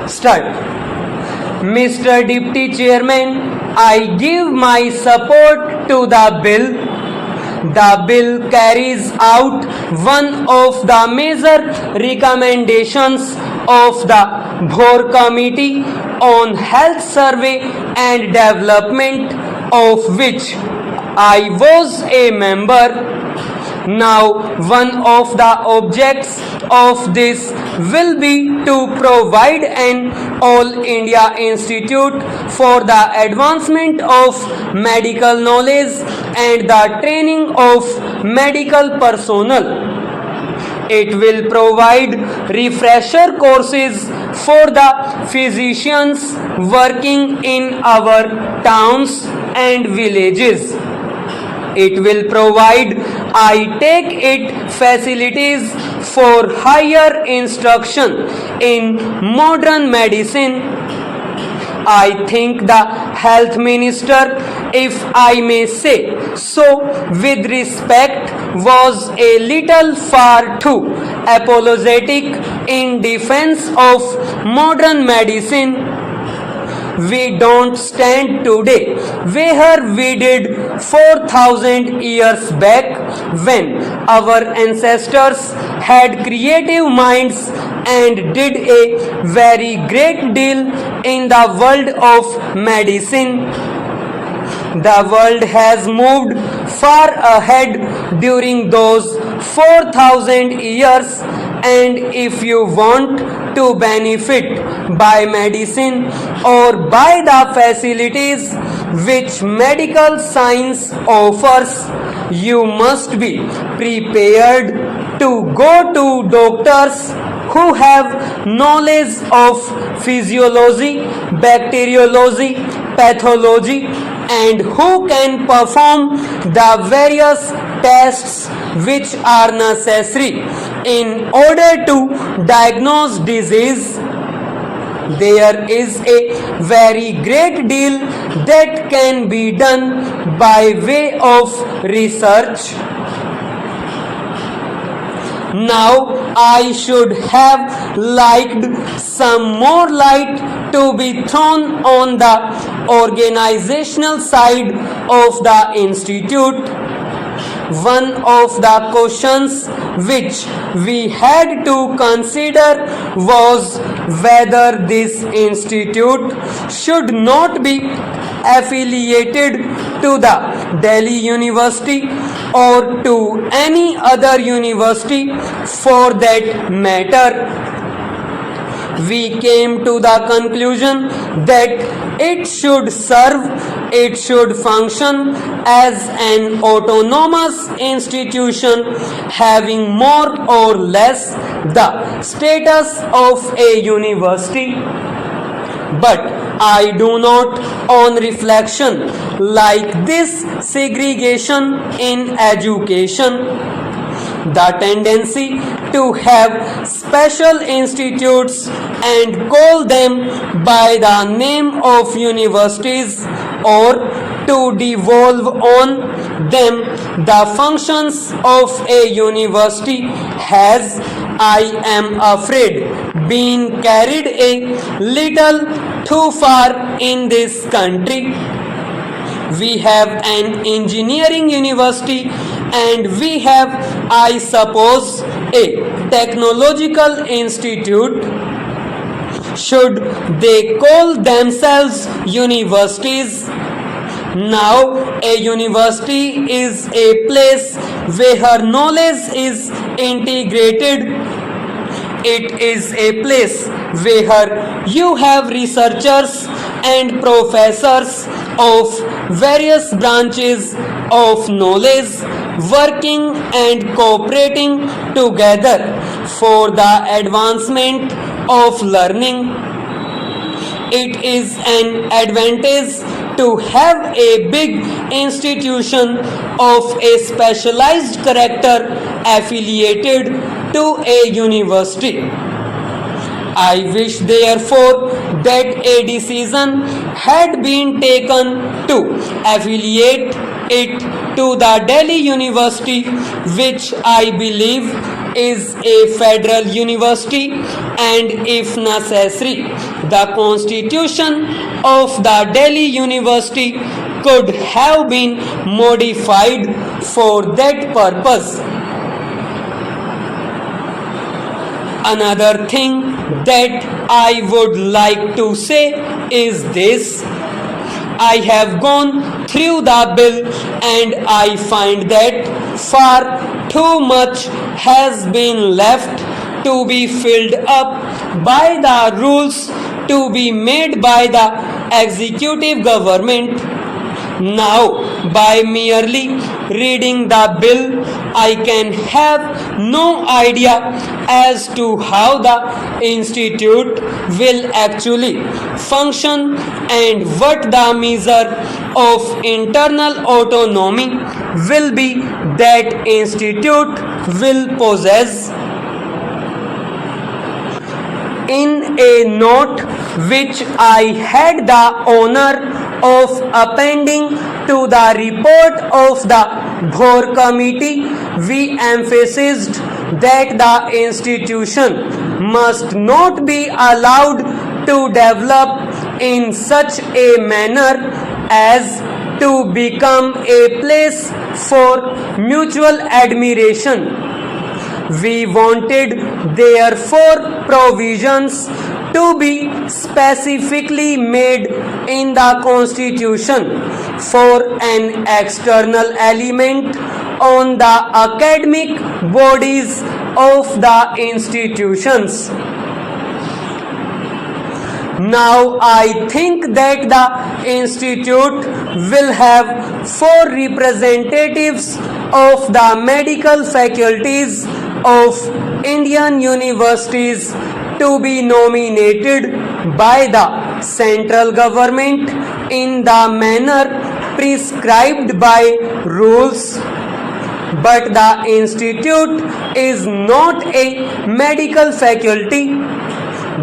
Start. Mr. Deputy Chairman, I give my support to the bill. The bill carries out one of the major recommendations of the Bhor Committee on Health Survey and Development, of which I was a member. Now, one of the objects of this will be to provide an All India Institute for the advancement of medical knowledge and the training of medical personnel. It will provide refresher courses for the physicians working in our towns and villages. It will provide, I take it, facilities for higher instruction in modern medicine. I think the health minister, if I may say so with respect, was a little far too apologetic in defense of modern medicine. We don't stand today where we did 4,000 years back, when our ancestors had creative minds and did a very great deal in the world of medicine. The world has moved far ahead during those 4,000 years, and if you want to benefit by medicine or by the facilities which medical science offers, you must be prepared to go to doctors who have knowledge of physiology, bacteriology, pathology, and who can perform the various tests which are necessary in order to diagnose disease. There is a very great deal that can be done by way of research. Now, I should have liked some more light to be thrown on the organizational side of the institute. One of the questions which we had to consider was whether this institute should not be affiliated to the Delhi University or to any other university for that matter. We came to the conclusion that it should function as an autonomous institution having more or less the status of a university. But I do not, on reflection, like this segregation in education. The tendency to have special institutes and call them by the name of universities, or to devolve on them the functions of a university has, I am afraid, been carried a little too far in this country. We have an engineering university and we have, I suppose, a technological institute. Should they call themselves universities? Now, a university is a place where knowledge is integrated. It is a place where you have researchers and professors of various branches of knowledge working and cooperating together for the advancement of learning. It is an advantage to have a big institution of a specialized character affiliated to a university. I wish therefore that a decision had been taken to affiliate it to the Delhi University, which I believe is a federal university, and if necessary, the constitution of the Delhi University could have been modified for that purpose. Another thing that I would like to say is this. I have gone through the bill and I find that far too much has been left to be filled up by the rules to be made by the executive government. Now, by merely reading the bill, I can have no idea as to how the institute will actually function and what the measure of internal autonomy will be that institute will possess. In a note which I had the honor of appending to the report of the Bhor Committee, we emphasized that the institution must not be allowed to develop in such a manner as to become a place for mutual admiration. We wanted therefore provisions to be specifically made in the constitution for an external element on the academic bodies of the institutions. Now I think that the institute will have 4 representatives of the medical faculties of Indian universities to be nominated by the central government in the manner prescribed by rules. But the institute is not a medical faculty.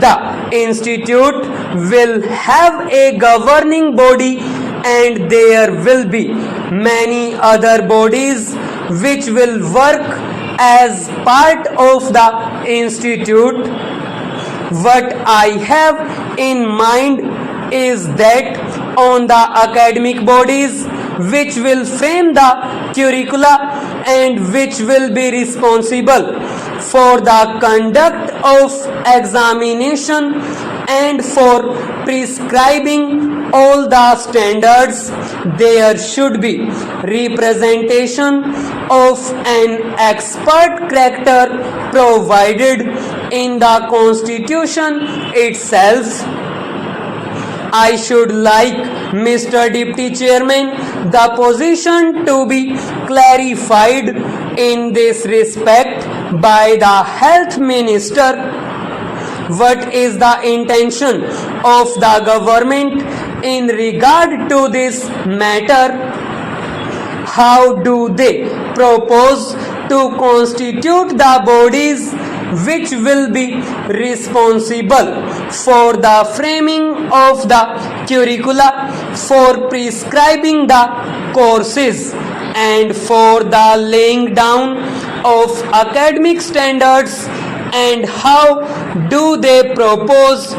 The institute will have a governing body and there will be many other bodies which will work as part of the institute. What I have in mind is that on the academic bodies which will frame the curricula and which will be responsible for the conduct of examination and for prescribing all the standards, there should be representation of an expert character provided in the constitution itself. I should like, Mr. Deputy Chairman, the position to be clarified in this respect by the Health Minister. What is the intention of the government in regard to this matter? How do they propose to constitute the bodies which will be responsible for the framing of the curricula, for prescribing the courses, and for the laying down of academic standards, and how do they propose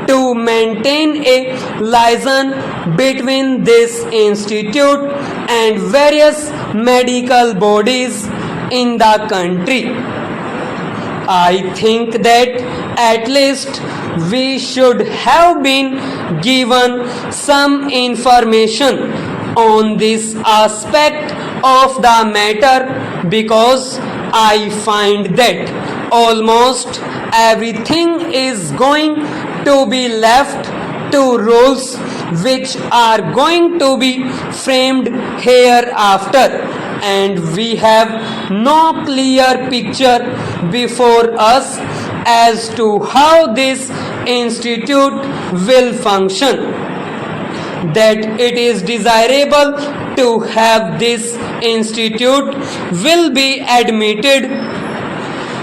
to maintain a liaison between this institute and various medical bodies in the country? I think that at least we should have been given some information on this aspect of the matter, because I find that almost everything is going to be left to rules which are going to be framed hereafter, and we have no clear picture before us as to how this institute will function. That it is desirable to have this institute will be admitted.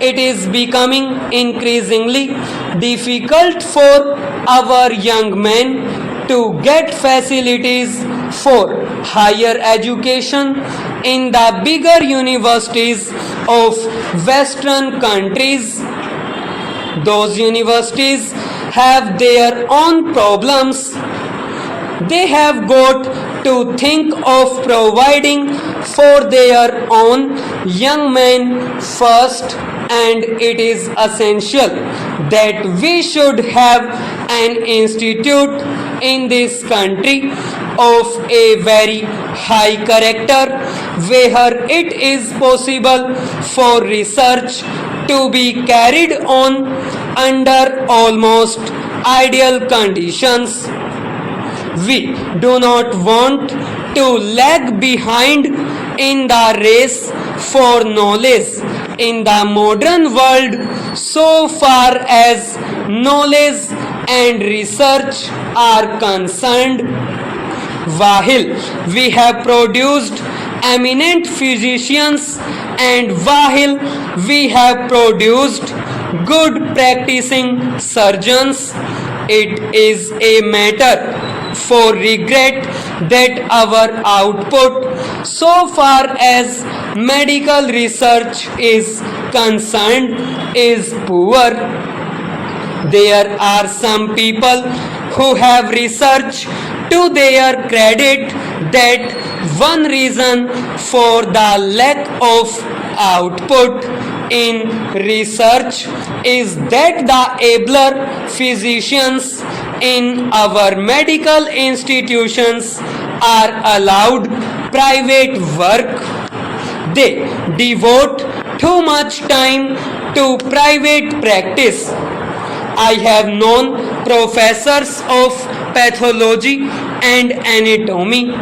It is becoming increasingly difficult for our young men to get facilities for higher education in the bigger universities of Western countries, those universities have their own problems. They have got to think of providing for their own young men first, and it is essential that we should have an institute in this country of a very high character where it is possible for research to be carried on under almost ideal conditions. We do not want to lag behind in the race for knowledge in the modern world so far as knowledge and research are concerned. While we have produced eminent physicians and while we have produced good practicing surgeons, it is a matter for regret that our output so far as medical research is concerned is poor. There are some people who have research to their credit that one reason for the lack of output in research is that the abler physicians in our medical institutions are allowed private work. They devote too much time to private practice. I have known professors of pathology and anatomy